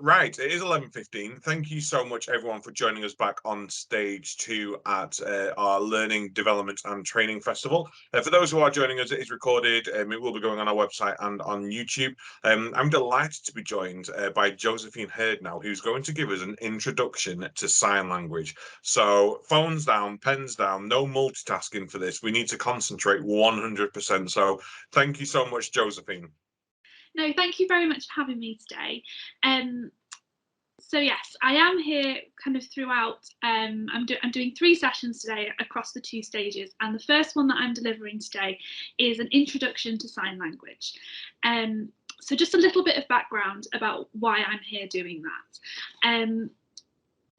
Right, it is 11:15. Thank you so much, everyone, for joining us back on stage 2 at our Learning, Development and Training Festival. For those who are joining us, it is recorded. It will be going on our website and on YouTube. I'm delighted to be joined by Josephine Hurd now, who's going to give us an introduction to sign language. So phones down, pens down, no multitasking for this. We need to concentrate 100%. So thank you so much, Josephine. No, thank you very much for having me today. So yes, I am here kind of throughout. I'm doing 3 sessions today across the 2 stages, and the first one that I'm delivering today is an introduction to sign language. So just a little bit of background about why I'm here doing that.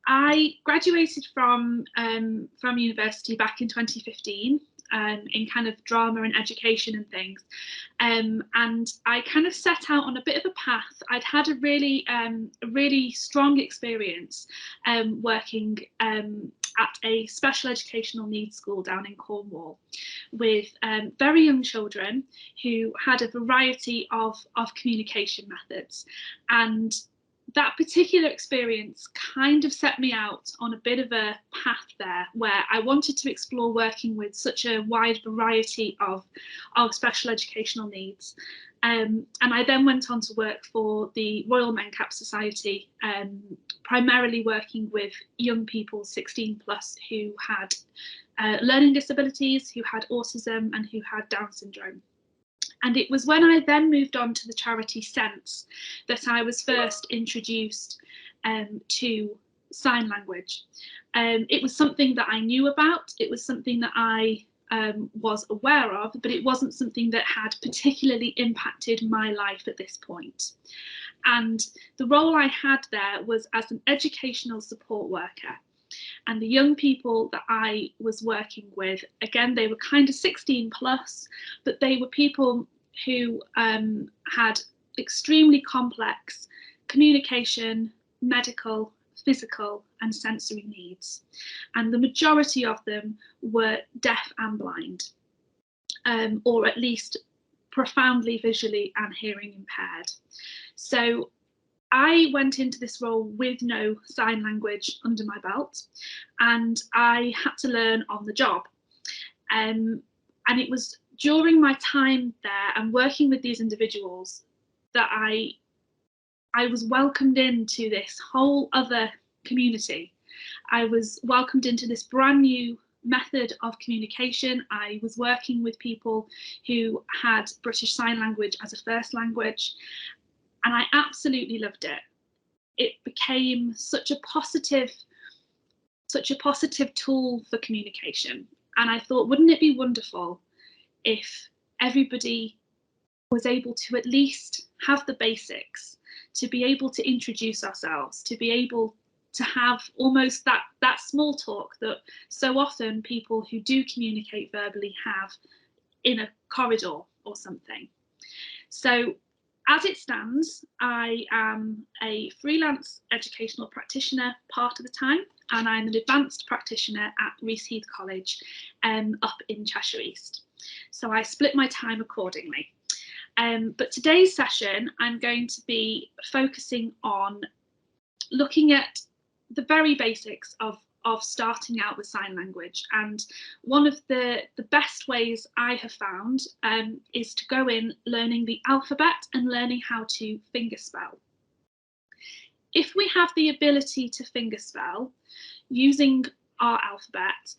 I graduated from university back in 2015. In kind of drama and education and things, and I kind of set out on a bit of a path. I'd had a really strong experience working at a special educational needs school down in Cornwall with very young children who had a variety of communication methods, and that particular experience kind of set me out on a bit of a path there where I wanted to explore working with such a wide variety of special educational needs. And I then went on to work for the Royal Mencap Society, primarily working with young people 16 plus who had learning disabilities, who had autism and who had Down syndrome. And it was when I then moved on to the charity Sense that I was first introduced to sign language. It was something that I knew about, it was something that I was aware of, but it wasn't something that had particularly impacted my life at this point. And the role I had there was as an educational support worker. And the young people that I was working with, again, they were kind of 16 plus, but they were people who had extremely complex communication, medical, physical and sensory needs. And the majority of them were deaf and blind, or at least profoundly visually and hearing impaired. So I went into this role with no sign language under my belt, and I had to learn on the job. And it was during my time there and working with these individuals that I was welcomed into this whole other community. I was welcomed into this brand new method of communication. I was working with people who had British Sign Language as a first language, and I absolutely loved it. It became such a positive tool for communication. And I thought, wouldn't it be wonderful if everybody was able to at least have the basics, to be able to introduce ourselves, to be able to have almost that small talk that so often people who do communicate verbally have in a corridor or something. So as it stands, I am a freelance educational practitioner part of the time, and I'm an advanced practitioner at Rees-Heath College up in Cheshire East. So I split my time accordingly. But today's session, I'm going to be focusing on looking at the very basics of starting out with sign language. And one of the best ways I have found is to go in learning the alphabet and learning how to fingerspell. If we have the ability to fingerspell using our alphabet,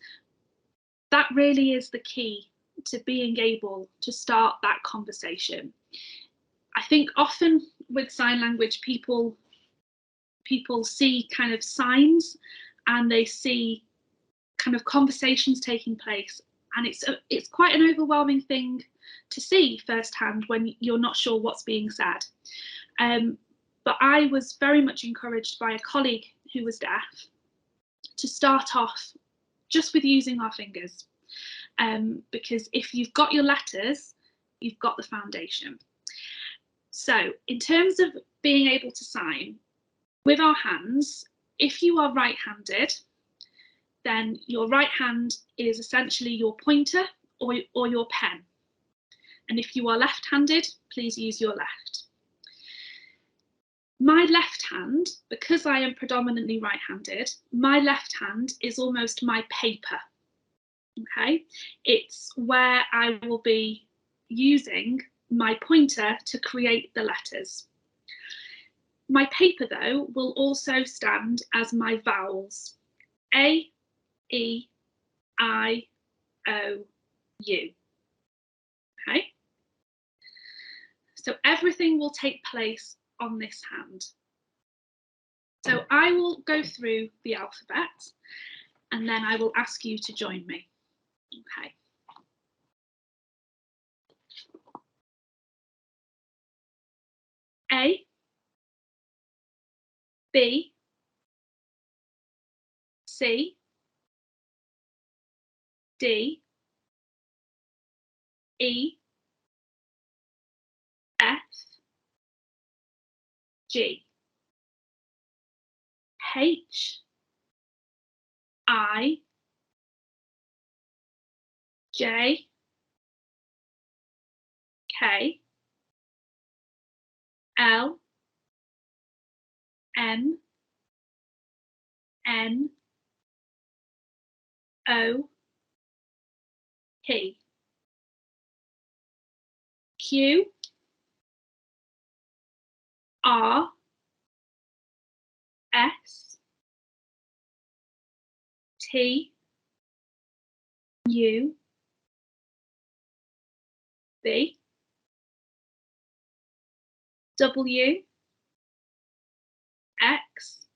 that really is the key to being able to start that conversation. I think often with sign language, people see kind of signs and they see kind of conversations taking place, and it's quite an overwhelming thing to see firsthand when you're not sure what's being said. But I was very much encouraged by a colleague who was deaf to start off just with using our fingers, because if you've got your letters, you've got the foundation. So in terms of being able to sign with our hands, if you are right-handed, then your right hand is essentially your pointer or your pen. And if you are left-handed, please use your left. My left hand, because I am predominantly right-handed, my left hand is almost my paper. Okay, it's where I will be using my pointer to create the letters. My paper, though, will also stand as my vowels: A, E, I, O, U. Okay, so everything will take place on this hand. So I will go through the alphabet and then I will ask you to join me. Okay. A, B, C, D, E, F, G, H, I, J, K, L, M, N, O, P, Q, R, S, T, U, V, W, X,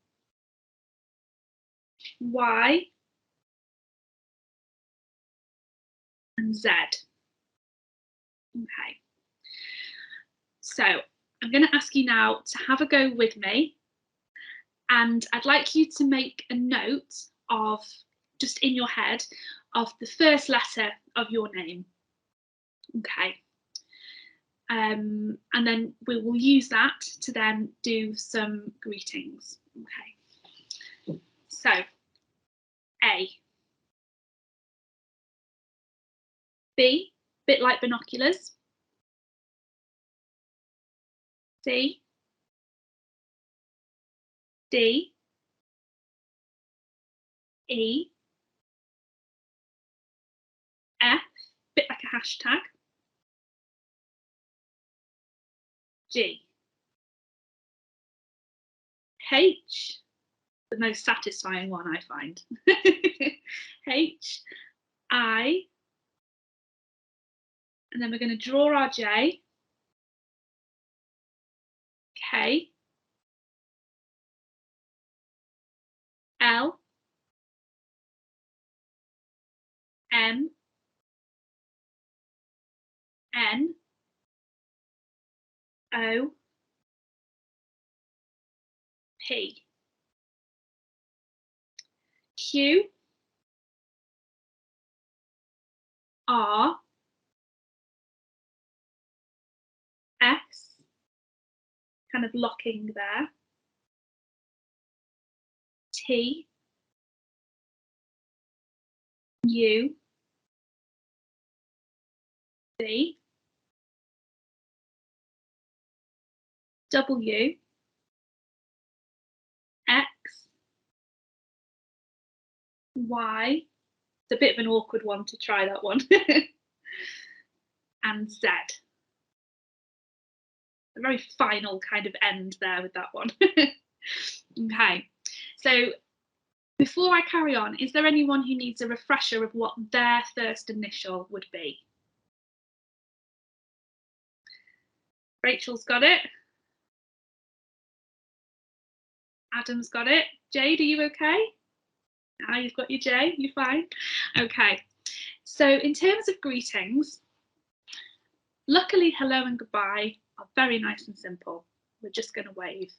Y, and Z. Okay. So I'm going to ask you now to have a go with me, and I'd like you to make a note of, just in your head, of the first letter of your name. Okay. And then we will use that to then do some greetings. Okay. So, A. B, bit like binoculars. C, D, E, F, bit like a hashtag. G, H, the most satisfying one I find. H, I, and then we're going to draw our J, K, L, M, N, O, P, Q, R, S, kind of locking there, T, U, V, W, X, Y. It's a bit of an awkward one to try, that one. And Z. A very final kind of end there with that one. Okay, so before I carry on, is there anyone who needs a refresher of what their first initial would be? Rachel's got it. Adam's got it. Jade, are you okay? Ah, you've got your J, you're fine. Okay, so in terms of greetings, luckily hello and goodbye are very nice and simple. We're just going to wave.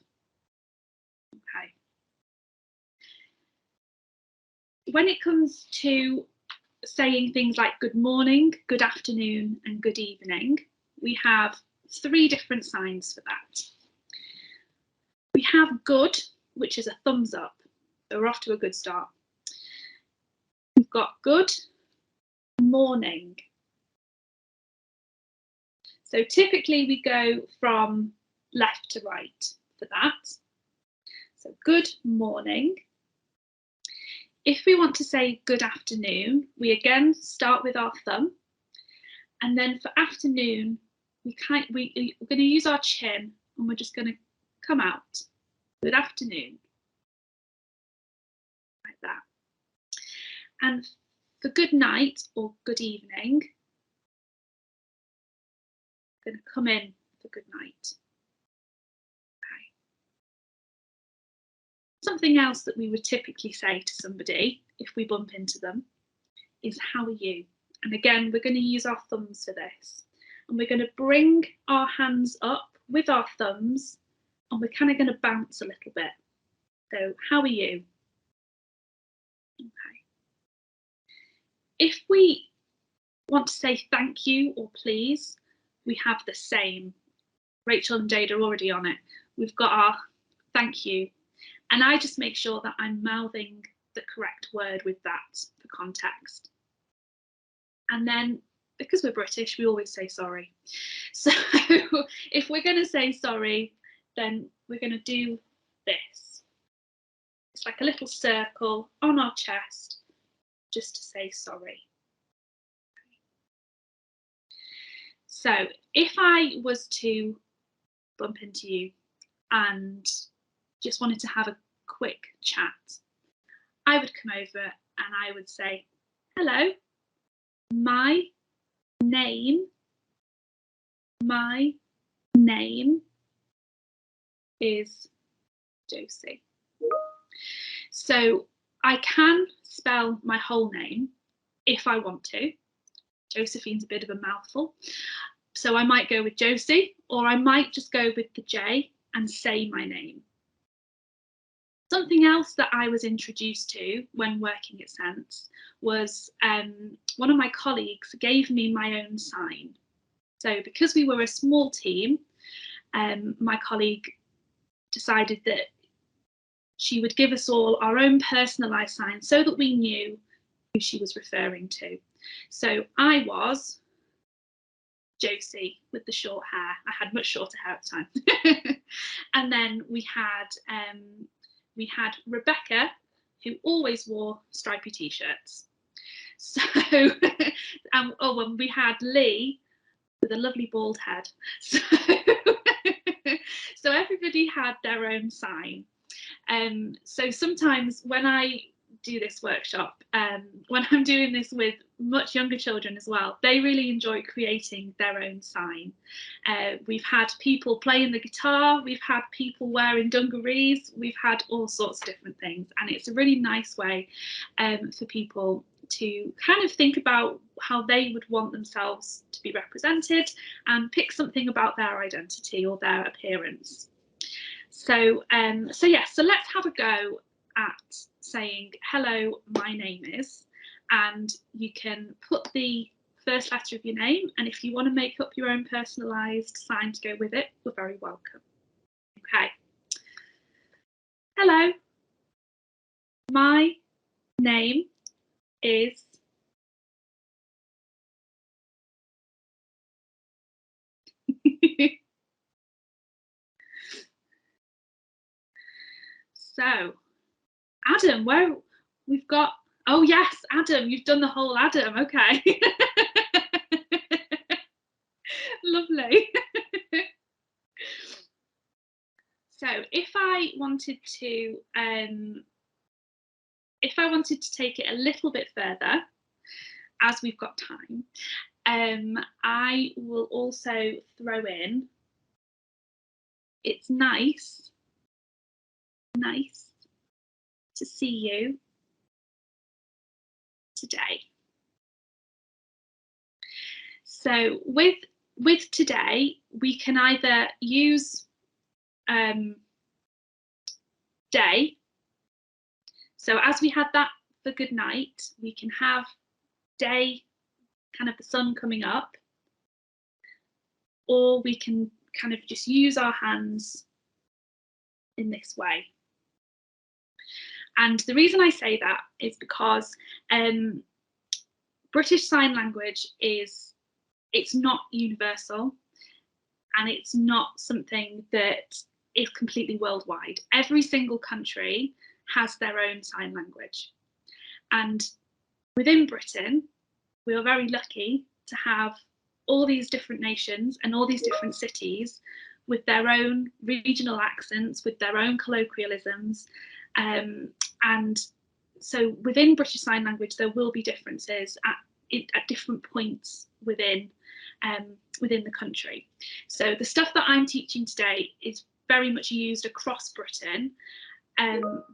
Okay. When it comes to saying things like good morning, good afternoon, and good evening, we have 3 different signs for that. We have good, which is a thumbs up. So we're off to a good start. We've got good morning. So typically we go from left to right for for that. So good morning. If we want to say good afternoon, we again start with our thumb. And then for afternoon, we're going to use our chin and we're just going to come out. Good afternoon. Like that. And for good night or good evening, I'm going to come in for good night. Okay. Something else that we would typically say to somebody if we bump into them is how are you? And again, we're going to use our thumbs for this. And we're going to bring our hands up with our thumbs and we're kind of going to bounce a little bit. So how are you? Okay. If we want to say thank you or please, we have the same. Rachel and Jade are already on it. We've got our thank you. And I just make sure that I'm mouthing the correct word with that for context. And then, because we're British, we always say sorry. So if we're going to say sorry, then we're going to do this. It's like a little circle on our chest, just to say sorry. So if I was to bump into you and just wanted to have a quick chat, I would come over and I would say, hello, my name is Josie. So I can spell my whole name if I want to. Josephine's a bit of a mouthful. So I might go with Josie, or I might just go with the J and say my name. Something else that I was introduced to when working at Sense was one of my colleagues gave me my own sign. So because we were a small team, my colleague decided that she would give us all our own personalised sign so that we knew who she was referring to. So I was Josie with the short hair. I had much shorter hair at the time. And then we had Rebecca, who always wore stripy t-shirts. So and we had Lee with a lovely bald head. So, so everybody had their own sign. So sometimes when I do this workshop, when I'm doing this with much younger children as well, they really enjoy creating their own sign. We've had people playing the guitar, we've had people wearing dungarees, we've had all sorts of different things, and it's a really nice way for people to kind of think about how they would want themselves to be represented and pick something about their identity or their appearance. So so let's have a go at saying hello, my name is, and you can put the first letter of your name, and if you want to make up your own personalised sign to go with it, you're very welcome. Okay. Hello, my name is So Adam, where we've got, oh yes, Adam, you've done the whole Adam, okay. Lovely. So if I wanted to take it a little bit further, as we've got time, I will also throw in, it's nice to see you today. So with today, we can either use day. So as we had that for good night, we can have day, kind of the sun coming up, or we can kind of just use our hands in this way. And the reason I say that is because British Sign Language it's not universal, and it's not something that is completely worldwide. Every single country has their own sign language. And within Britain, we are very lucky to have all these different nations and all these different cities with their own regional accents, with their own colloquialisms. And so within British Sign Language, there will be differences at different points within the country. So the stuff that I'm teaching today is very much used across Britain,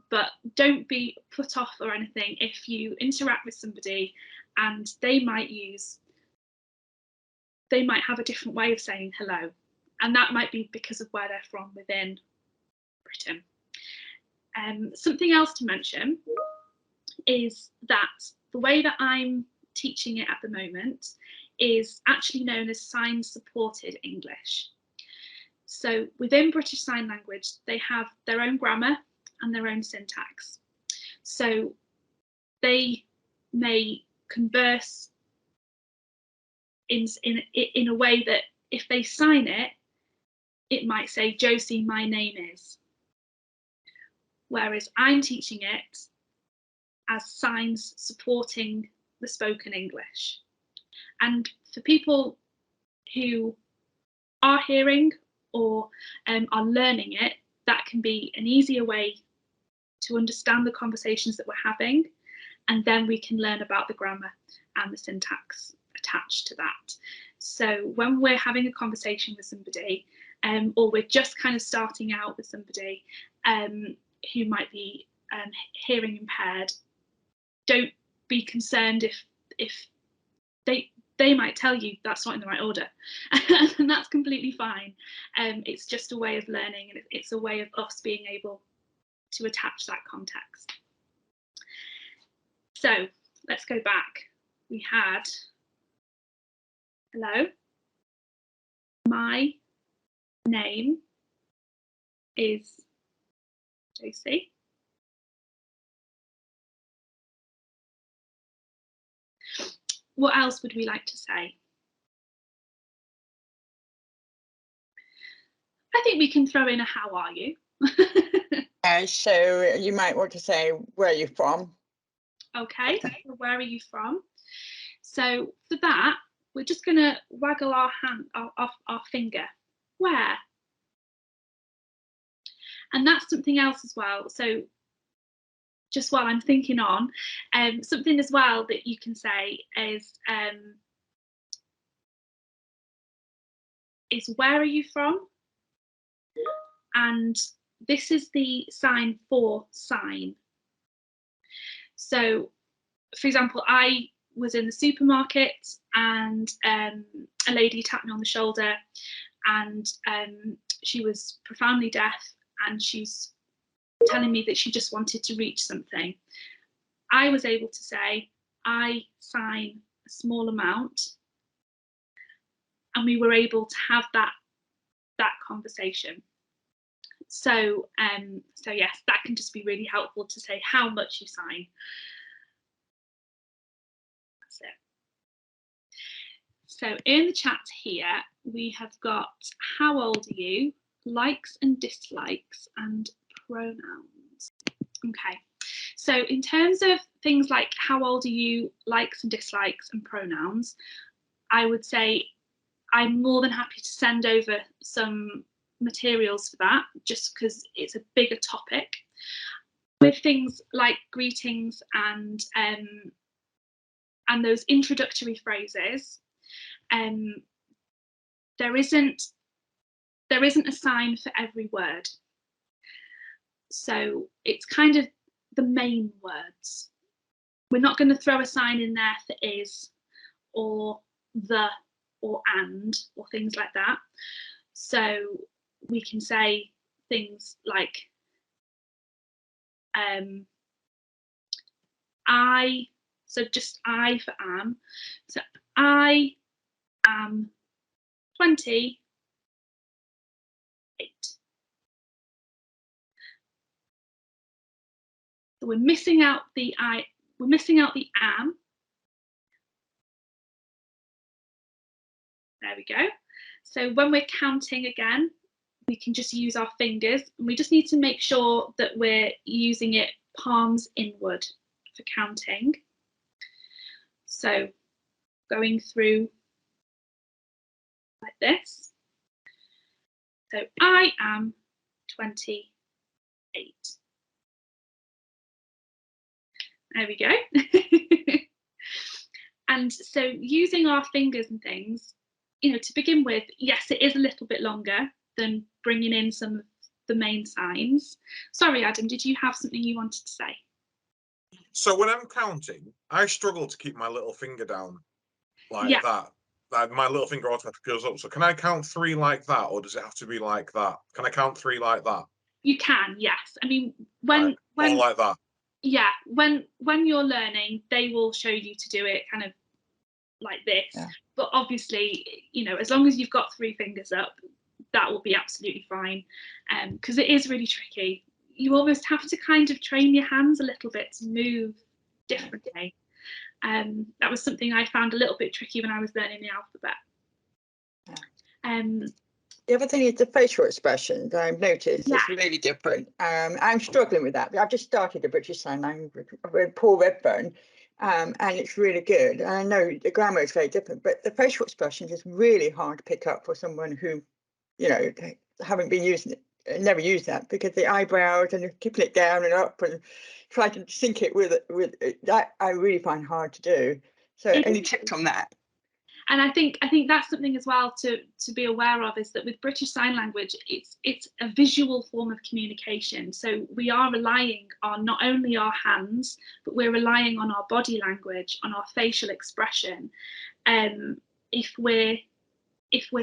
but don't be put off or anything if you interact with somebody and they might have a different way of saying hello, and that might be because of where they're from within Britain. Something else to mention is that the way that I'm teaching it at the moment is actually known as sign supported English. So within British Sign Language, they have their own grammar and their own syntax. So they may converse in a way that if they sign it, it might say, Josie, my name is. Whereas I'm teaching it as signs supporting the spoken English. And for people who are hearing or are learning it, that can be an easier way to understand the conversations that we're having, and then we can learn about the grammar and the syntax attached to that. So when we're having a conversation with somebody, or we're just kind of starting out with somebody who might be hearing impaired, don't be concerned if they might tell you that's not in the right order, and that's completely fine. It's just a way of learning, and it's a way of us being able to attach that context. So let's go back. We had, hello, my name is Josie. What else would we like to say? I think we can throw in a how are you? So you might want to say, where are you from? Okay, so where are you from? So for that, we're just going to waggle our hand, our finger. Where? And that's something else as well. So just while I'm thinking on, something as well that you can say is where are you from? And this is the sign for sign. So, for example, I was in the supermarket and a lady tapped me on the shoulder, and she was profoundly deaf, and she's telling me that she just wanted to reach something. I was able to say, I sign a small amount, and we were able to have that conversation. So yes, that can just be really helpful to say how much you sign. That's it. So in the chat here, we have got how old are you, likes and dislikes, and pronouns. Okay, so in terms of things like how old are you, likes and dislikes, and pronouns, I would say I'm more than happy to send over some materials for that, just because it's a bigger topic. With things like greetings and those introductory phrases, there isn't a sign for every word. So it's kind of the main words. We're not going to throw a sign in there for is or the or and or things like that. So we can say things like I, so just I for am. So I am 28. So we're missing out the I, we're missing out the am. There we go. So when we're counting again, we can just use our fingers, and we just need to make sure that we're using it palms inward for counting. So going through like this. So I am 28. There we go. And so using our fingers and things, you know, to begin with, yes, it is a little bit longer than bringing in some of the main signs. Sorry, Adam, did you have something you wanted to say? So when I'm counting, I struggle to keep my little finger down like that. Like my little finger automatically goes up. So can I count 3 like that, or does it have to be like that? Can I count 3 like that? You can, yes. I mean, Or like that? Yeah, when you're learning, they will show you to do it kind of like this. Yeah. But obviously, you know, as long as you've got 3 fingers up, that will be absolutely fine. Because it is really tricky. You almost have to kind of train your hands a little bit to move differently. That was something I found a little bit tricky when I was learning the alphabet. The other thing is the facial expressions. I've noticed it's really different. I'm struggling with that. I've just started the British Sign Language with Paul Redburn, and it's really good. And I know the grammar is very different, but the facial expressions is really hard to pick up for someone who, you know, haven't been using it, never used that, because the eyebrows and keeping it down and up and trying to sync it with that I really find hard to do. So any tips on that? And I think that's something as well to be aware of, is that with British Sign Language, it's a visual form of communication. So we are relying on not only our hands, but we're relying on our body language, on our facial expression. If we're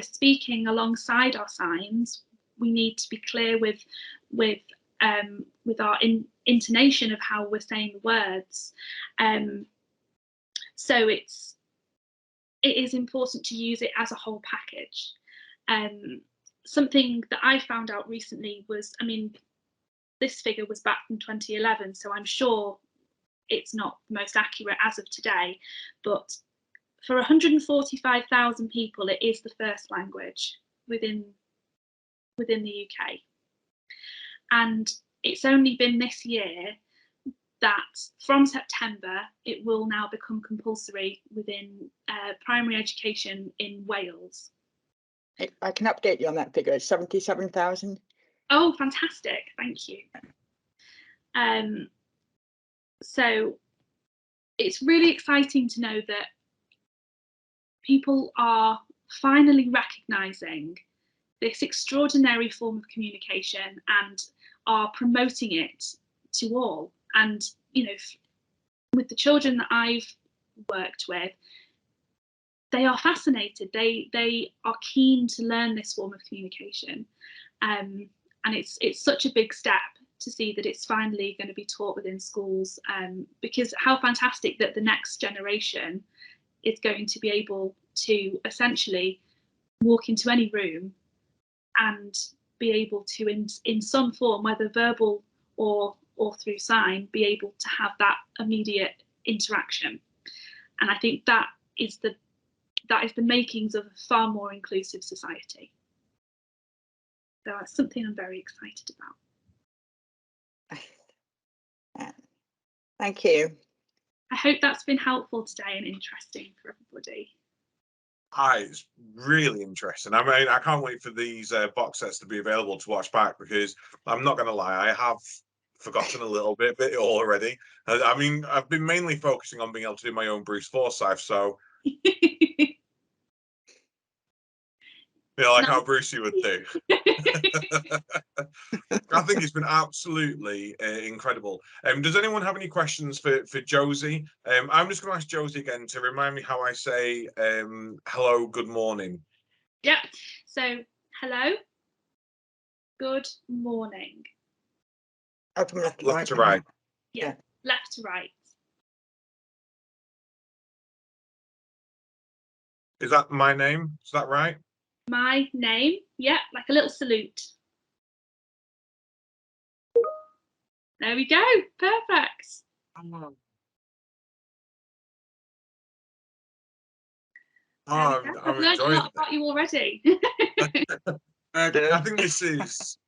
speaking alongside our signs, we need to be clear with our intonation of how we're saying the words. So it is important to use it as a whole package. Something that I found out recently was, I mean, this figure was back from 2011, so I'm sure it's not the most accurate as of today, but for 145,000 people, it is the first language within the UK. And it's only been this year that from September, it will now become compulsory within primary education in Wales. I can update you on that figure. It's 77,000. Oh, fantastic. Thank you. So it's really exciting to know that people are finally recognising this extraordinary form of communication and are promoting it to all. And, you know, with the children that I've worked with, they are fascinated. They are keen to learn this form of communication. And it's such a big step to see that it's finally going to be taught within schools, because how fantastic that the next generation is going to be able to essentially walk into any room and be able to, in some form, whether verbal or through sign, be able to have that immediate interaction. And I think that is the makings of a far more inclusive society. So that's something I'm very excited about. Thank you. I hope that's been helpful today and interesting for everybody. It's really interesting. I mean, I can't wait for these box sets to be available to watch back, because I'm not going to lie, I have forgotten a little bit already. I mean, I've been mainly focusing on being able to do my own Bruce Forsyth, so like how Brucey would do. I think it's been absolutely incredible. Does anyone have any questions for Josie? I'm just going to ask Josie again to remind me how I say hello, good morning. Yep. So hello, good morning. From left to right. Yeah, left to right. Is that my name? Is that right? My name, yeah, like a little salute. There we go, perfect. I'm I've learned a lot about you already. I think this is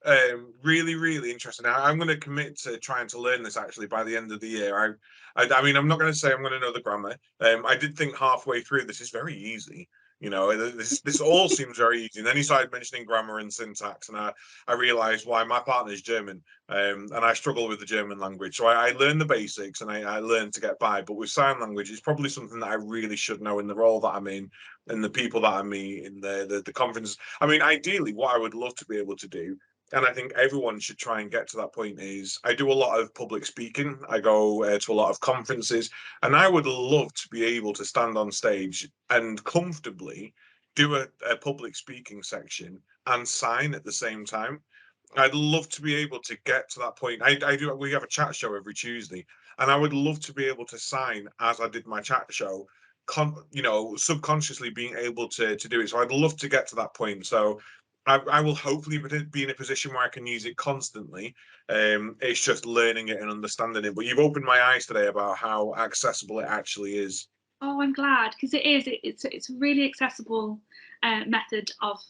really, really interesting. I'm going to commit to trying to learn this actually by the end of the year. I mean, I'm not going to say I'm going to know the grammar. I did think halfway through this is very easy. You know, this all seems very easy. And then he started mentioning grammar and syntax, and I realised why. My partner is German, and I struggle with the German language. So I learned the basics and I learned to get by. But with sign language, it's probably something that I really should know in the role that I'm in, and the people that I meet in the conference. I mean, ideally, what I would love to be able to do, and I think everyone should try and get to that point, is I do a lot of public speaking. I go to a lot of conferences, and I would love to be able to stand on stage and comfortably do a public speaking section and sign at the same time. I'd love to be able to get to that point. We have a chat show every Tuesday, and I would love to be able to sign as I did my chat show, subconsciously being able to do it. So I'd love to get to that point. So I will hopefully be in a position where I can use it constantly. It's just learning it and understanding it. But you've opened my eyes today about how accessible it actually is. Oh, I'm glad, because it is. It's a really accessible method of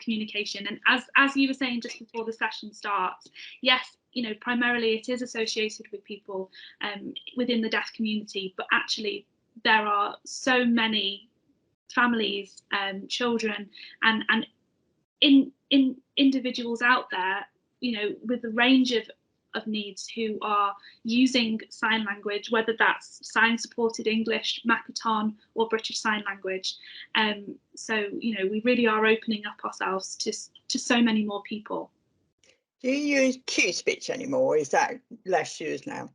communication. And as you were saying just before the session starts, yes, you know, primarily it is associated with people within the deaf community, but actually there are so many families, children, and in individuals out there, you know, with a range of needs who are using sign language, whether that's sign supported English, Makaton, or British Sign Language. So, you know, we really are opening up ourselves to so many more people. Do you use Q speech anymore? Or is that less used now?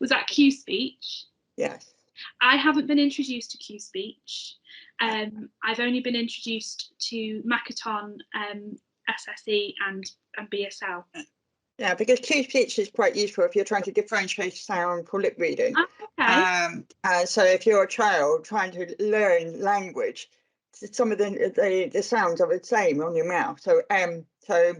Was that Q speech? Yes. I haven't been introduced to Q speech. I've only been introduced to Makaton, SSE, and BSL. Yeah, because Q speech is quite useful if you're trying to differentiate sound for lip reading. Oh, okay. So if you're a child trying to learn language, some of the sounds are the same on your mouth. So so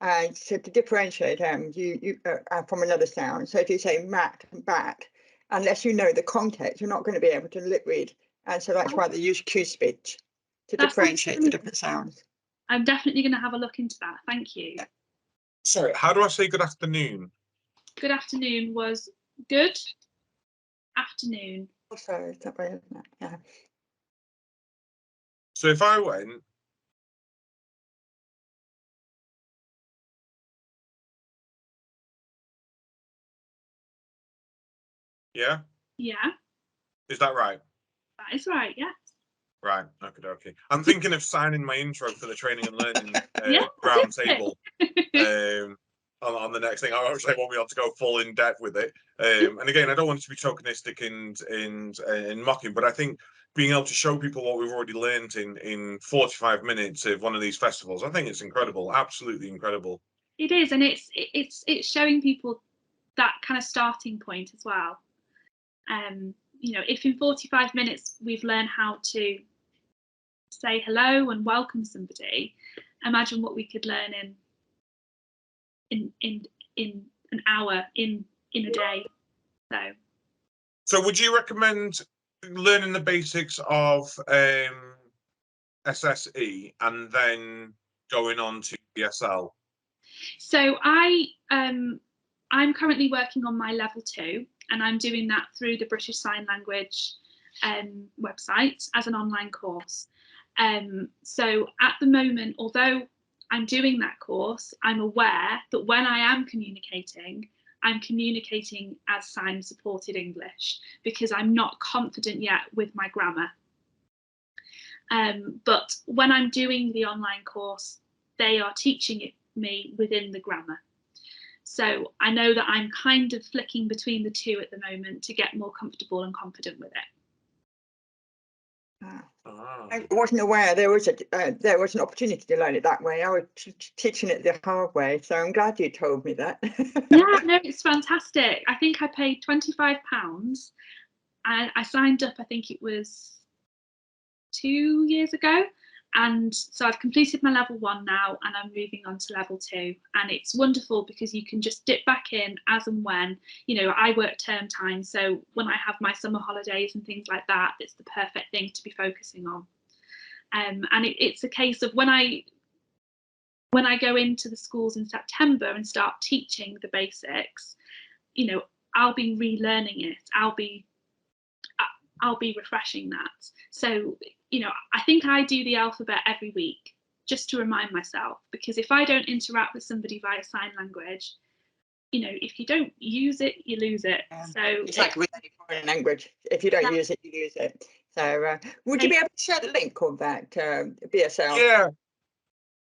to differentiate you from another sound. So if you say mat and back, unless you know the context, you're not going to be able to lip read. And so that's why they use Q speech to differentiate the different sounds. I'm definitely going to have a look into that. Thank you. Yeah. Sorry, how do I say good afternoon? Good afternoon was good afternoon. So that way, yeah. So if I went, yeah, is that right? That is right. Yes. Right, okay. I'm thinking of signing my intro for the training and learning Yeah, round table on the next thing. I actually want me on to go full in depth with it. And again, I don't want it to be tokenistic and mocking, but I think being able to show people what we've already learned in 45 minutes of one of these festivals, I think it's incredible, absolutely incredible. It is, and it's showing people that kind of starting point as well. You know, if in 45 minutes we've learned how to say hello and welcome somebody, imagine what we could learn in an hour, in a day. So would you recommend learning the basics of SSE and then going on to BSL? So I'm currently working on my level 2, and I'm doing that through the British Sign Language website as an online course. So at the moment, although I'm doing that course, I'm aware that when I am communicating, I'm communicating as sign supported English because I'm not confident yet with my grammar. But when I'm doing the online course, they are teaching it me within the grammar. So I know that I'm kind of flicking between the two at the moment to get more comfortable and confident with it. I wasn't aware there was an opportunity to learn it that way. I was teaching it the hard way, so I'm glad you told me that. Yeah, no, it's fantastic. I think I paid £25. I signed up, I think it was 2 years ago, and so I've completed my level 1 now, and I'm moving on to level 2, and it's wonderful because you can just dip back in as and when. You know, I work term time, so when I have my summer holidays and things like that, it's the perfect thing to be focusing on. And it's a case of when I when I go into the schools in September and start teaching the basics, you know, I'll be relearning it. I'll be refreshing that. So, you know, I think I do the alphabet every week just to remind myself, because if I don't interact with somebody via sign language, you know, if you don't use it, you lose it. So it's like with any foreign language. If you don't use it, you lose it. So would you be able to share the link of that BSL? Yeah.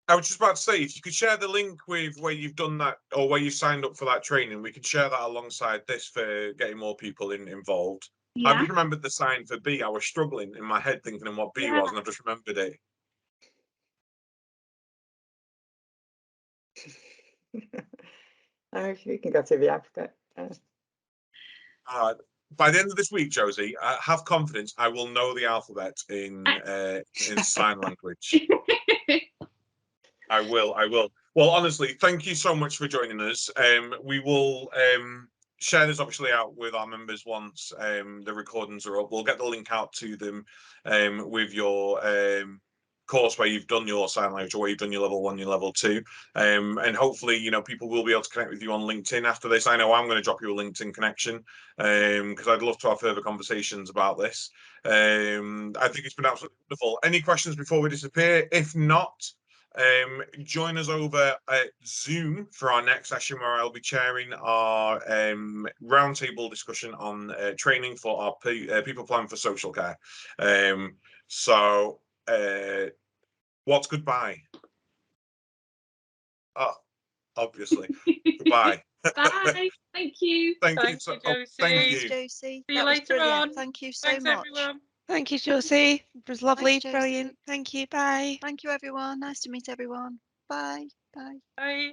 I was just about to say, if you could share the link with where you've done that or where you signed up for that training, we could share that alongside this for getting more people involved. Yeah. I just remembered the sign for B. I was struggling in my head thinking of what B was, and I just remembered it. We can go through the alphabet. By the end of this week, Josie, have confidence. I will know the alphabet in sign language. I will. Well, honestly, thank you so much for joining us. We will share this obviously out with our members once the recordings are up. We'll get the link out to them with your course where you've done your sign language, or where you've done your level 1, your level 2, and hopefully, you know, people will be able to connect with you on LinkedIn after this. I know I'm going to drop you a LinkedIn connection because I'd love to have further conversations about this. I think it's been absolutely wonderful. Any questions before we disappear? If not, join us over at Zoom for our next session, where I'll be chairing our roundtable discussion on training for our people plan for social care. So what's goodbye? Oh, obviously. Goodbye. Bye. Thank you. Thank you, Josie. thank you. Josie. See That you was later brilliant. on. Thank you so Thanks, much. everyone. Thank you, Josie. It was lovely, Josie. brilliant. Thank you. Bye. Thank you, everyone. Nice to meet everyone. Bye. Bye. Bye.